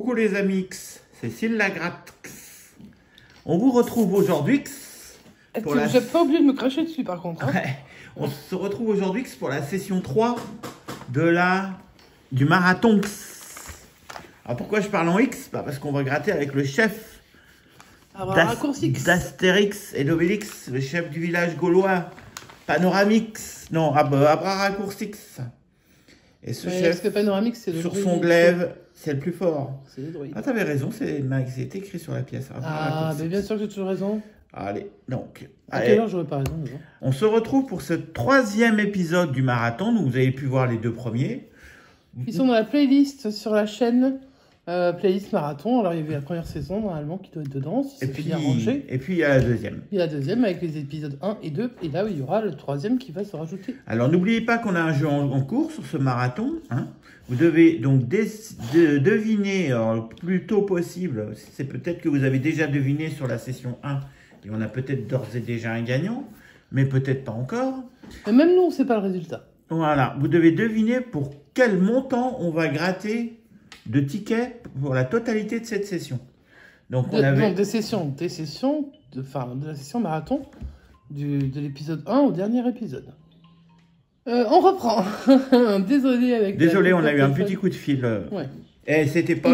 Coucou les amis X, c'est Syl Lagratte. On vous retrouve aujourd'hui Vous n'êtes pas obligé de me cracher dessus par contre. Hein. Ouais. On se retrouve aujourd'hui pour la session 3 du marathon X. Alors pourquoi je parle en X? Parce qu'on va gratter avec le chef d'Astérix et d'Obélix, le chef du village gaulois, Panoramix, non, Abraracoursix. Et ce chef, parce que Panoramix, c'est le sur son glaive, c'est le plus fort. C'est le druide. Ah, t'avais raison, c'est écrit sur la pièce. Ah, mais bien sûr que j'ai toujours raison. Allez, donc. À quelle heure j'aurais pas raison déjà? On se retrouve pour ce 3e épisode du marathon. Donc, vous avez pu voir les 2 premiers. Ils sont dans la playlist sur la chaîne playlist marathon. Alors, il y avait la première saison normalement qui doit être dedans. Si Et puis, il y a la deuxième. Il y a la deuxième avec les épisodes 1 et 2. Et là, il y aura le 3e qui va se rajouter. Alors, n'oubliez pas qu'on a un jeu en cours sur ce marathon. Hein. Vous devez donc deviner le plus tôt possible. C'est peut-être que vous avez déjà deviné sur la session 1. Et on a peut-être d'ores et déjà un gagnant. Mais peut-être pas encore. Et même nous, on ne sait pas le résultat. Voilà. Vous devez deviner pour quel montant on va gratter de tickets pour la totalité de cette session. Donc, Non, des sessions de la session marathon de l'épisode 1 au dernier épisode. On reprend. Désolé, on a eu un petit coup de fil. Ouais. Et c'était pas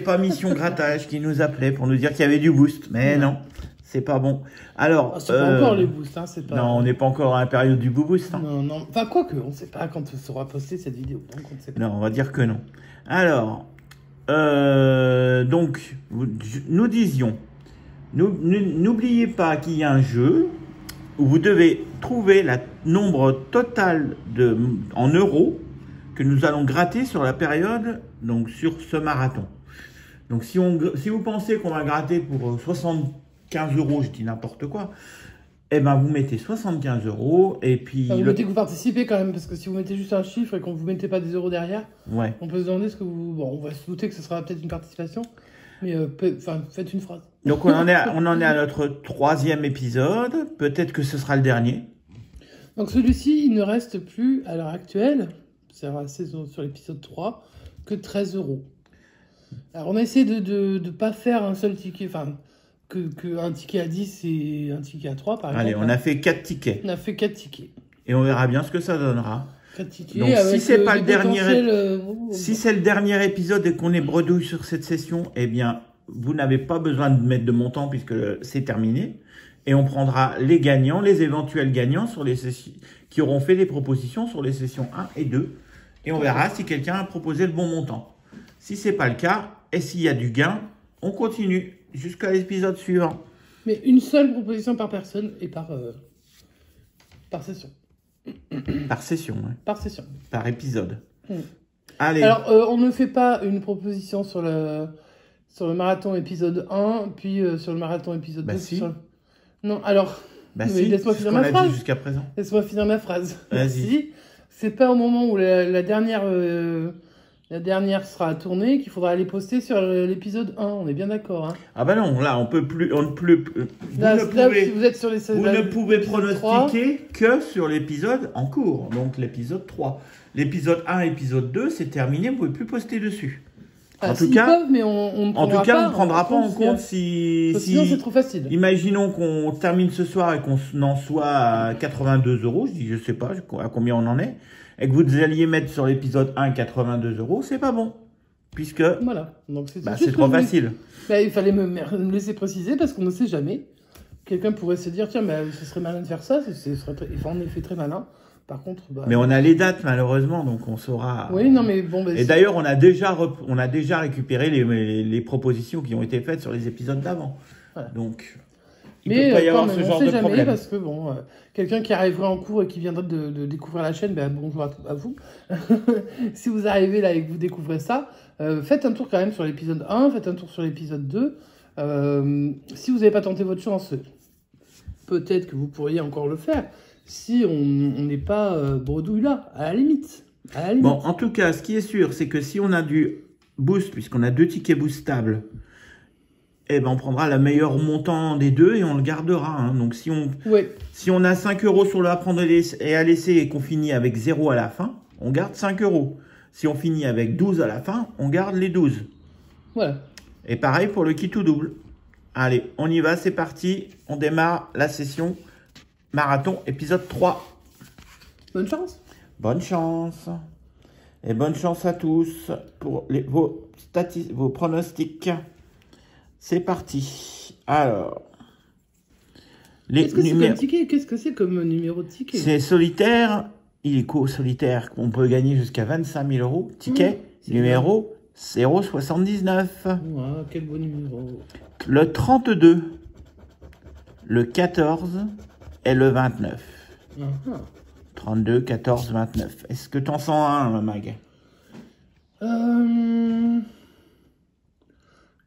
pas Mission Grattage qui nous appelait pour nous dire qu'il y avait du boost. Mais non, c'est pas bon. Alors, c'est pas encore les boosts, hein, c'est pas... Non, on n'est pas encore à la période du boost. Hein. Non. Enfin, quoique, on ne sait pas quand sera postée cette vidéo. Donc on ne sait pas. Non, on va dire que non. Alors, donc, nous disions, n'oubliez pas qu'il y a un jeu où vous devez trouver le nombre total en euros que nous allons gratter sur la période, donc sur ce marathon. Donc, si vous pensez qu'on va gratter pour 75 €, je dis n'importe quoi, eh ben, vous mettez 75 € et puis... Vous mettez que vous participez quand même, parce que si vous mettez juste un chiffre et qu'on ne vous mettez pas des euros derrière, ouais. On peut se demander ce que vous... Bon, on va se douter que ce sera peut-être une participation, mais faites une phrase. Donc, on en est à notre 3e épisode. Peut-être que ce sera le dernier. Donc, celui-ci, il ne reste plus, à l'heure actuelle, sur l'épisode 3, que 13 €. Alors, on a essayé de ne pas faire un seul ticket, enfin... un ticket à 10 et un ticket à 3, par exemple. Allez, on a fait 4 tickets. On a fait 4 tickets. Et on verra bien ce que ça donnera. 4 tickets. Donc, si c'est pas le dernier, si c'est le dernier épisode et qu'on est bredouille sur cette session, eh bien, vous n'avez pas besoin de mettre de montant puisque c'est terminé. Et on prendra les gagnants, les éventuels gagnants sur les sessions, qui auront fait des propositions sur les sessions 1 et 2. Et on verra si quelqu'un a proposé le bon montant. Si c'est pas le cas, et s'il y a du gain, on continue jusqu'à l'épisode suivant. Mais une seule proposition par personne et par session. Par session, ouais. Par session. Par épisode. Allez. Alors, on ne fait pas une proposition sur le marathon épisode 1, puis sur le marathon épisode 2. Si. Non, alors... si, laisse-moi finir ma phrase. Jusqu'à présent. Laisse-moi finir ma phrase. Vas-y. Si, c'est pas au moment où la dernière sera tournée qu'il faudra aller poster sur l'épisode 1, on est bien d'accord. Hein. Ah bah non, là, si vous êtes sur vous ne pouvez pronostiquer que sur l'épisode en cours, donc l'épisode 3. L'épisode 1, épisode 2, c'est terminé, vous ne pouvez plus poster dessus. En tout cas, on ne prendra pas en compte si... Sinon, c'est trop facile. Imaginons qu'on termine ce soir et qu'on en soit à 82 €, je sais pas à combien on en est, et que vous alliez mettre sur l'épisode 1 82 €, c'est pas bon. Puisque voilà. Donc c'est trop facile. Il fallait me laisser préciser parce qu'on ne sait jamais. Quelqu'un pourrait se dire, tiens, ce serait malin de faire ça. Ce serait en effet très malin. Par contre... mais on a les dates, malheureusement, donc on saura... Oui, non, mais bon... Et d'ailleurs, on a déjà récupéré les propositions qui ont été faites sur les épisodes d'avant. Voilà. Donc... Il peut pas y avoir ce genre de problème. Parce que bon, quelqu'un qui arriverait en cours et qui viendrait de découvrir la chaîne, bonjour à vous. Si vous arrivez là et que vous découvrez ça, faites un tour quand même sur l'épisode 1, faites un tour sur l'épisode 2. Si vous n'avez pas tenté votre chance, peut-être que vous pourriez encore le faire. Si on n'est pas bredouille là, à la limite. Bon, en tout cas, ce qui est sûr, c'est que si on a du boost, puisqu'on a 2 tickets boostables, eh ben, on prendra le meilleur montant des deux et on le gardera. Hein. Donc, si on a 5 € sur le à prendre et à laisser et qu'on finit avec 0 à la fin, on garde 5 €. Si on finit avec 12 à la fin, on garde les 12. Voilà. Et pareil pour le kit ou double. Allez, on y va, c'est parti. On démarre la session marathon épisode 3. Bonne chance. Bonne chance. Et bonne chance à tous pour vos pronostics. C'est parti. Alors. Qu'est-ce que c'est comme ticket? Qu'est-ce que c'est comme numéro de ticket? C'est solitaire. Illico solitaire. On peut gagner jusqu'à 25 000 euros. Ticket numéro 079. Wow, quel beau numéro. Le 32, le 14 et le 29. 32, 14, 29. Est-ce que t'en sens un, Mag?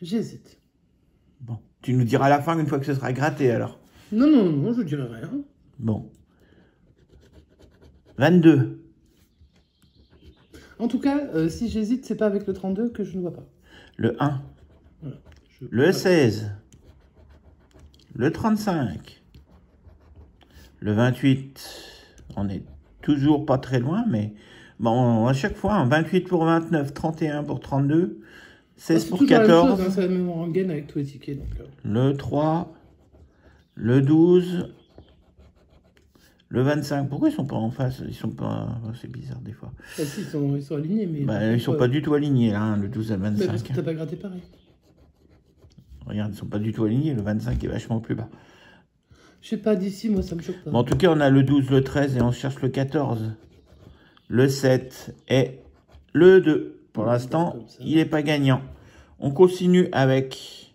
J'hésite. Bon, tu nous diras à la fin une fois que ce sera gratté alors. Non, je dirai rien. Bon. 22. En tout cas, si j'hésite, c'est pas avec le 32 que je ne vois pas. Le 1. Voilà. Le 16. Le 35. Le 28. On est toujours pas très loin, mais bon, à chaque fois, 28 pour 29, 31 pour 32, 16 pour 14. C'est la même rengaine avec tous les tickets. Donc, Le 3. Le 12. Le 25, pourquoi ils sont pas en face? Ils sont pas... C'est bizarre des fois. Ah, si, ils sont alignés, mais... Bah, ils sont pas du tout alignés, là, hein, le 12 et le 25. Mais parce que t'as pas gratté pareil. Regarde, ils sont pas du tout alignés, le 25 est vachement plus bas. Je sais pas, d'ici, moi, ça me choque pas. Bon, en tout cas, on a le 12, le 13 et on cherche le 14. Le 7 et le 2. Pour l'instant, il n'est pas gagnant. On continue avec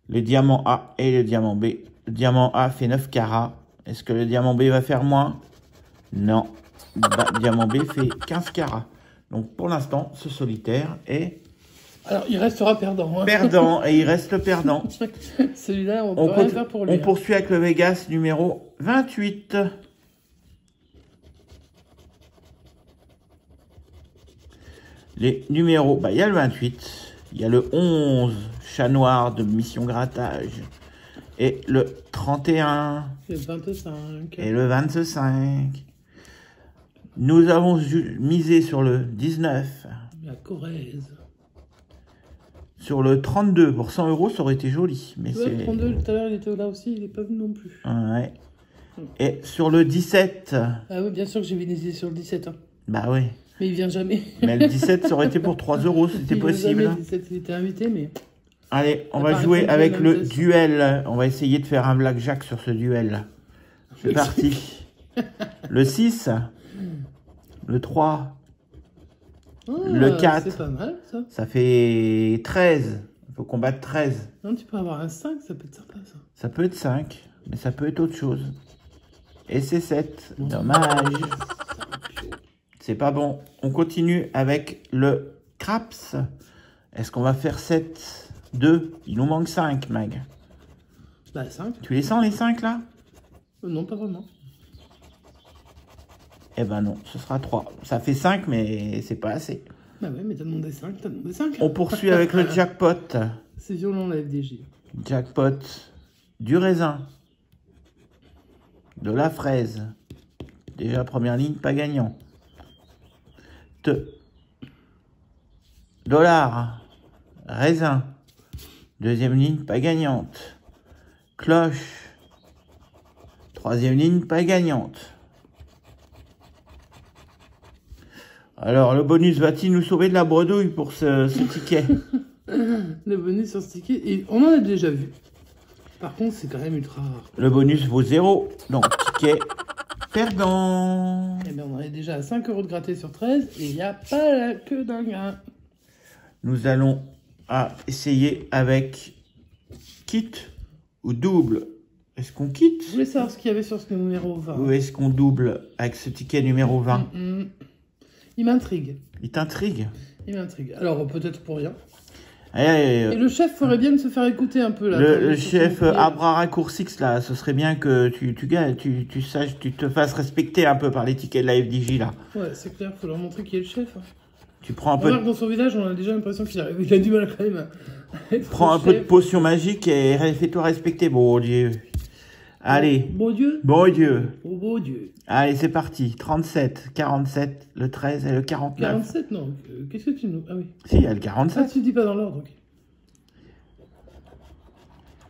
le diamant A et le diamant B. Le diamant A fait 9 carats. Est-ce que le diamant B va faire moins? Non. Le diamant B fait 15 carats. Donc, pour l'instant, ce solitaire est... Alors, il restera perdant. Hein. Perdant, et il reste perdant. Celui-là, on peut rien faire pour lui. On poursuit avec le Vegas numéro 28. Les numéros, bah, il y a le 28, il y a le 11, chat noir de mission grattage, et le 31, le 25, et le 25. Nous avons misé sur le 19. La Corrèze. Sur le 32 pour 100 euros, ça aurait été joli. Mais ouais, le 32, tout à l'heure, il était là aussi, il n'est pas venu non plus. Ouais. Et sur le 17. Ah oui, bien sûr que j'ai misé sur le 17. Hein. Bah oui. Mais il vient jamais. Mais le 17, ça aurait été pour 3 euros, c'était possible. Jamais, le 17, il était invité, mais... Allez, on va jouer avec le duel. On va essayer de faire un blackjack sur ce duel. C'est parti. Le 6. Le 3. Le 4. C'est pas mal, ça. Ça fait 13. Il faut combattre 13. Non, tu peux avoir un 5, ça peut être sympa, ça. Ça peut être 5, mais ça peut être autre chose. Et c'est 7. Dommage. C'est pas bon. On continue avec le craps. Est-ce qu'on va faire 7, 2? Il nous manque 5, Mag. Bah, 5. Tu les sens, les 5, là? Non, pas vraiment. Eh ben non, ce sera 3. Ça fait 5, mais c'est pas assez. Bah ouais, mais t'as demandé 5, t'as demandé 5. On poursuit avec le jackpot. C'est violent, la FDJ. Jackpot du raisin. De la fraise. Déjà, première ligne, pas gagnant. Dollar. Raisin. Deuxième ligne, pas gagnante. Cloche. Troisième ligne, pas gagnante. Alors, le bonus va-t-il nous sauver de la bredouille pour ce ticket? Le bonus sur ce ticket, et on en a déjà vu. Par contre, c'est quand même ultra rare. Le bonus vaut 0. Donc, ticket perdant. Eh bien, on est déjà à 5 euros de gratté sur 13, et il n'y a pas la queue d'un gain. Nous allons essayer avec kit ou double. Est-ce qu'on quitte? Je voulais savoir ce qu'il y avait sur ce numéro 20. Ou est-ce qu'on double avec ce ticket numéro 20? Il m'intrigue. Il t'intrigue? Il m'intrigue. Alors, peut-être pour rien. Et le chef ferait bien de se faire écouter un peu, là. Le chef Abra Raccourcix, là, ce serait bien que tu saches, tu te fasses respecter un peu par les tickets de la FDJ, là. Ouais, c'est clair, faut leur montrer qui est le chef. Tu prends un peu... Dans son village, on a déjà l'impression qu'il a du mal quand même. Prends un peu de potion magique et fais-toi respecter, bon Dieu. Allez. Bon Dieu. Bon Dieu. Oh beau Dieu. Allez, c'est parti. 37, 47, le 13 et le 49. 47, non. Qu'est-ce que tu nous... Ah oui. Si, il y a le Ah, 47. tu dis pas dans l'ordre, ok.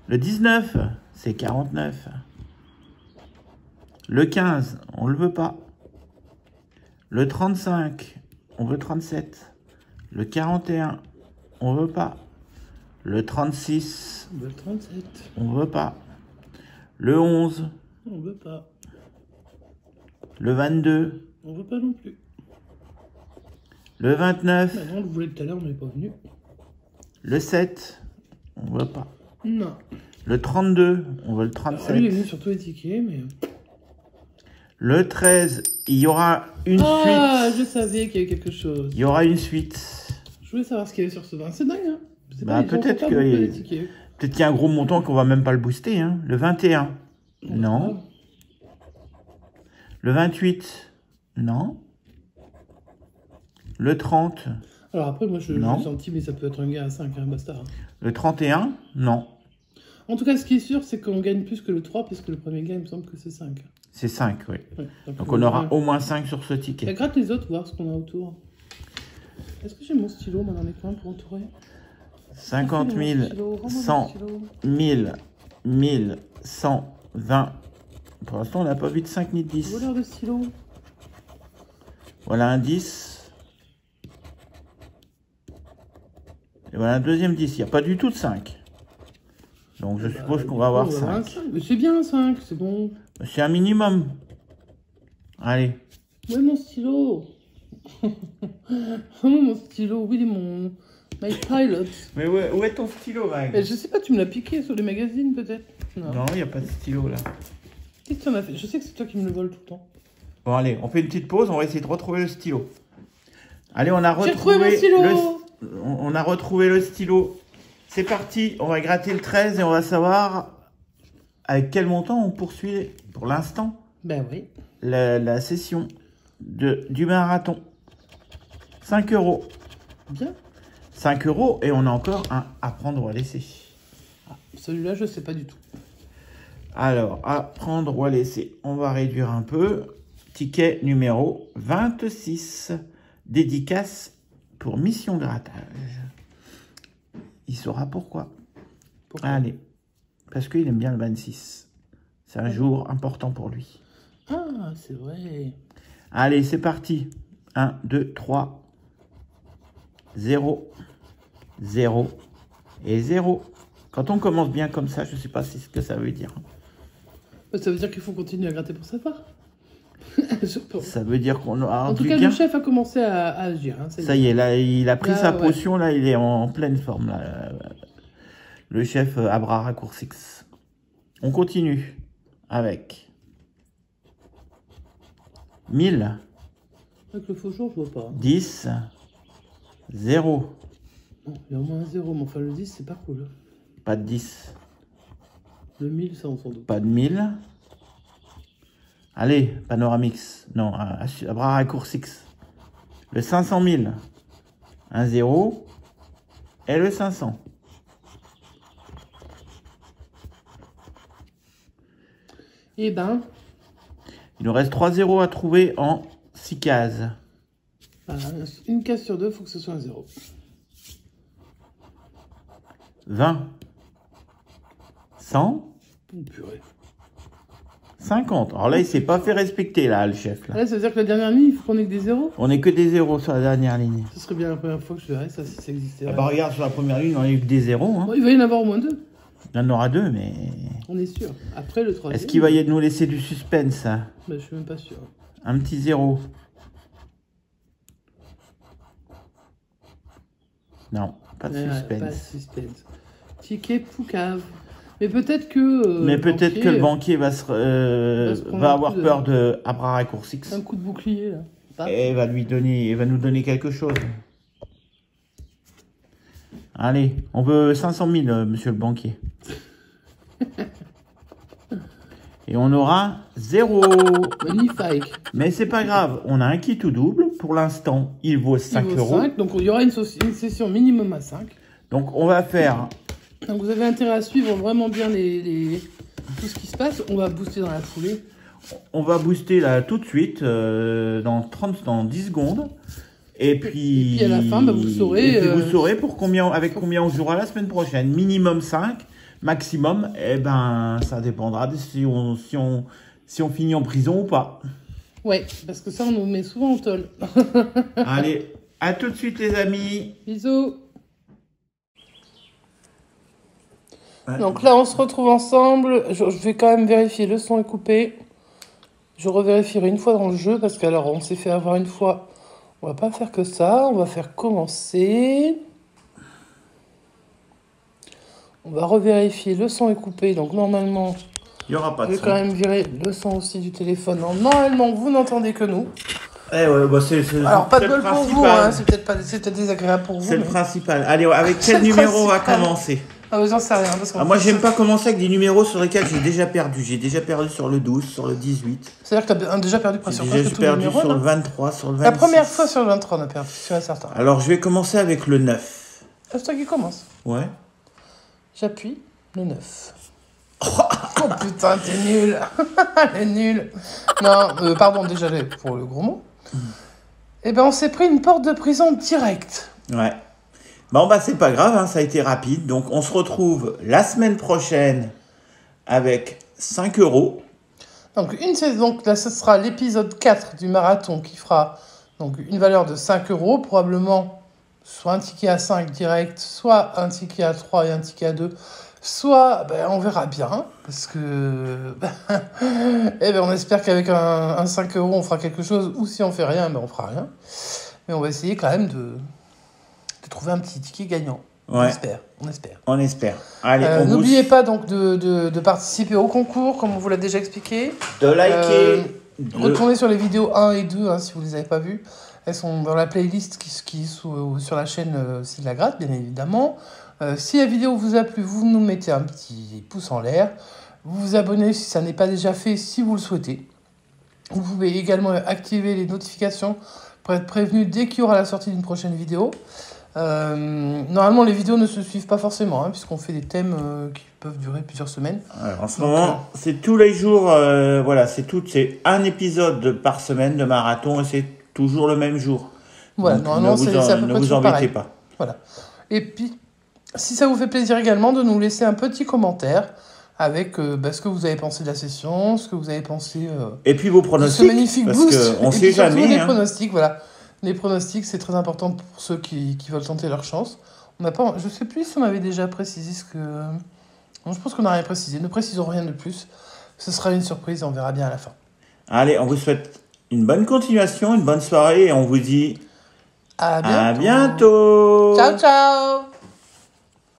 Le 19, c'est 49. Le 15, on le veut pas. Le 35, on veut 37. Le 41, on veut pas. Le 36, Le 37. on veut pas. Le 11, On veut pas. le 22, On veut pas non plus. le 29, Maintenant, on le voulait tout à l'heure, on n'est pas venu. le 7, on veut pas. Non. Le 32, on veut le Alors, lui, il est 37. venu sur tous les tickets, mais... Le 13, il y aura une Ah, suite. je savais qu'il y avait quelque chose. Il y aura une suite. Je voulais savoir ce qu'il y avait sur ce 20. C'est dingue, hein. Je sais Bah, ils en font peut-être pas que- beaucoup, les tickets. Peut-être qu'il y a un gros montant qu'on va même pas le booster. Hein. Le 21, non. Le 28, non. Le 30, Alors après, moi, je Non. l'ai senti, mais ça peut être un gars à 5, hein, basta. Hein. le 31, non. En tout cas, ce qui est sûr, c'est qu'on gagne plus que le 3, puisque le premier gars, il me semble que c'est 5. C'est 5, oui. Ouais, Donc on aura au moins 5 sur ce ticket. Gratte les autres, voir ce qu'on a autour. Est-ce que j'ai mon stylo, moi, dans les coins pour entourer 50 000, Rends-moi mon 100 stylo. 1000, 1000, 120. Pour l'instant, on n'a pas vu de 5 ni de 10. Voleur de stylo. Voilà un 10. Et voilà un deuxième 10. Il n'y a pas du tout de 5. Donc je suppose qu'on va avoir On va avoir un 5. 5. Mais c'est bien un 5, c'est bon. C'est un minimum. Allez. Où est mon stylo? Oh, mon stylo, où il est mon... My pilot. Mais où est ton stylo, Mag? Je sais pas, tu me l'as piqué sur les magazines, peut-être? Non, il n'y a pas de stylo là. Qu'est-ce que tu en as fait? Je sais que c'est toi qui me le voles tout le temps. Bon, allez, on fait une petite pause. On va essayer de retrouver le stylo. Allez, on a J'ai retrouvé mon retrouvé stylo. on a retrouvé le stylo. C'est parti. On va gratter le 13 et on va savoir avec quel montant on poursuit pour l'instant Ben oui. la session du marathon. 5 €. Bien. 5 € et on a encore un à prendre ou à laisser. Ah, celui-là, je sais pas du tout. Alors, à prendre ou à laisser, on va réduire un peu. Ticket numéro 26. Dédicace pour Mission Grattage. Il saura pourquoi. Pourquoi? Allez, parce qu'il aime bien le 26. C'est un jour important pour lui. Ah, c'est vrai. Allez, c'est parti. 1, 2, 3. 0, 0 et 0. Quand on commence bien comme ça, je ne sais pas ce que ça veut dire. Ça veut dire qu'il faut continuer à gratter pour savoir. Je pense. Ça veut dire qu'on aura En tout du cas, gain. le chef a commencé à agir. Hein, Ça y est, là, il a pris Là, sa ouais. potion, là, il est en pleine forme. Là. Le chef à bras raccourcis. On continue avec 1000, Avec le faux jour, je vois pas. 10, 0. Non, il y a au moins un 0, mais enfin le 10, c'est pas cool. Pas de 10, Le 1000, ça, on s'en doute. pas de 1000. Allez, Panoramix. Non, à bras raccourcis. Le 500 000, un 0. Et le 500. Eh ben, Il nous reste 3 0 à trouver en 6 cases. voilà, une case sur deux, il faut que ce soit un 0. 20, 100, Oh, purée. 50. Alors là, il s'est pas fait respecter, là, le chef. Là. Là, ça veut dire que la dernière ligne, il faut qu'on ait que des 0. On n'est que des zéros sur la dernière ligne. Ce serait bien la première fois que je verrais ça, si ça existait. Ah bah regarde, sur la première ligne, on n'a eu que des zéros. Hein. Bon, il va y en avoir au moins 2. Il y en aura 2, mais... On est sûr. Après, le 3e. Est-ce qu'il va y nous laisser du suspense, hein? Bah, je suis même pas sûr. Un petit 0. Non, pas de Ouais, suspense. pas de suspense. Ticket Poucave. Mais peut-être que... Mais peut-être que le banquier va, va se prendre va un avoir coup de- peur de à bras raccourcis. un coup de bouclier, là. Pas. Et va nous donner quelque chose. Allez, on veut 500 000, monsieur le banquier. Et on aura 0. Magnifique. Mais c'est pas grave, on a un kit ou double. Pour l'instant, il vaut 5 Il vaut €. 5, donc il y aura une session minimum à 5. Donc on va faire Donc vous avez intérêt à suivre vraiment bien tout ce qui se passe. On va booster dans la foulée. On va booster là tout de suite, dans 10 secondes. Et puis à la fin, vous saurez. Vous saurez avec combien on jouera la semaine prochaine. Minimum 5, maximum, ça dépendra de si on finit en prison ou pas. Ouais, parce que ça, on nous met souvent en tôle. Allez, à tout de suite les amis. Bisous. Ouais. Donc là, on se retrouve ensemble. Je vais quand même vérifier, le son est coupé. Je revérifierai une fois dans le jeu, parce qu'alors, on s'est fait avoir une fois. On va pas faire que ça, on va faire commencer. On va revérifier, le son est coupé, donc normalement... Il n'y aura pas de son. Je vais quand même virer le son aussi du téléphone. Non, normalement, vous n'entendez que nous. Eh ouais, alors, pas de bol pour vous, hein, c'est peut-être désagréable pour vous. C'est le principal. Allez, avec quel numéro on va commencer? Ah bah j'en sais rien. Parce moi, j'aime pas commencer avec des numéros sur lesquels j'ai déjà perdu. J'ai déjà perdu sur le 12, sur le 18. C'est-à-dire que tu as déjà perdu sur presque tous les numéros, sur le 23, sur le 26. La première fois sur le 23, on a perdu, c'est certain. Alors, je vais commencer avec le 9. C'est toi qui commence. Ouais. J'appuie le 9. Oh putain, t'es nul. Elle est nulle. Non, pardon, déjà pour le gros mot. Eh ben, on s'est pris une porte de prison directe. Ouais. Bon, c'est pas grave, hein, ça a été rapide. Donc, on se retrouve la semaine prochaine avec 5 €. Donc, donc là, ce sera l'épisode 4 du marathon qui fera donc, une valeur de 5 €, probablement soit un ticket à 5 direct, soit un ticket à 3 et un ticket à 2, soit, on verra bien, parce que on espère qu'avec un 5 €, on fera quelque chose, ou si on fait rien, on fera rien. Mais on va essayer quand même de trouver un petit ticket gagnant. Ouais. On espère. Allez, n'oubliez pas donc de participer au concours, comme on vous l'a déjà expliqué. De liker. Retournez sur les vidéos 1 et 2, hein, si vous ne les avez pas vues. Elles sont dans la playlist qui est sur la chaîne S'il la gratte, bien évidemment. Si la vidéo vous a plu, vous nous mettez un petit pouce en l'air. Vous vous abonnez si ça n'est pas déjà fait, si vous le souhaitez. Vous pouvez également activer les notifications pour être prévenu dès qu'il y aura la sortie d'une prochaine vidéo. Normalement, les vidéos ne se suivent pas forcément, puisqu'on fait des thèmes qui peuvent durer plusieurs semaines. Alors, en ce moment, c'est tous les jours, c'est un épisode par semaine de marathon et c'est toujours le même jour. Voilà, donc, normalement, ne vous embêtez pas. Voilà. Et puis, si ça vous fait plaisir également de nous laisser un petit commentaire avec ce que vous avez pensé de la session, ce que vous avez pensé et puis vos pronostics, de ce magnifique parce boost. On ne sait jamais. Les pronostics, voilà. Les pronostics, c'est très important pour ceux qui veulent tenter leur chance. Je ne sais plus si on avait déjà précisé ce que... Non, je pense qu'on n'a rien précisé. Ne précisons rien de plus. Ce sera une surprise et on verra bien à la fin. Allez, on vous souhaite une bonne continuation, une bonne soirée et on vous dit à bientôt. À bientôt. Ciao, ciao.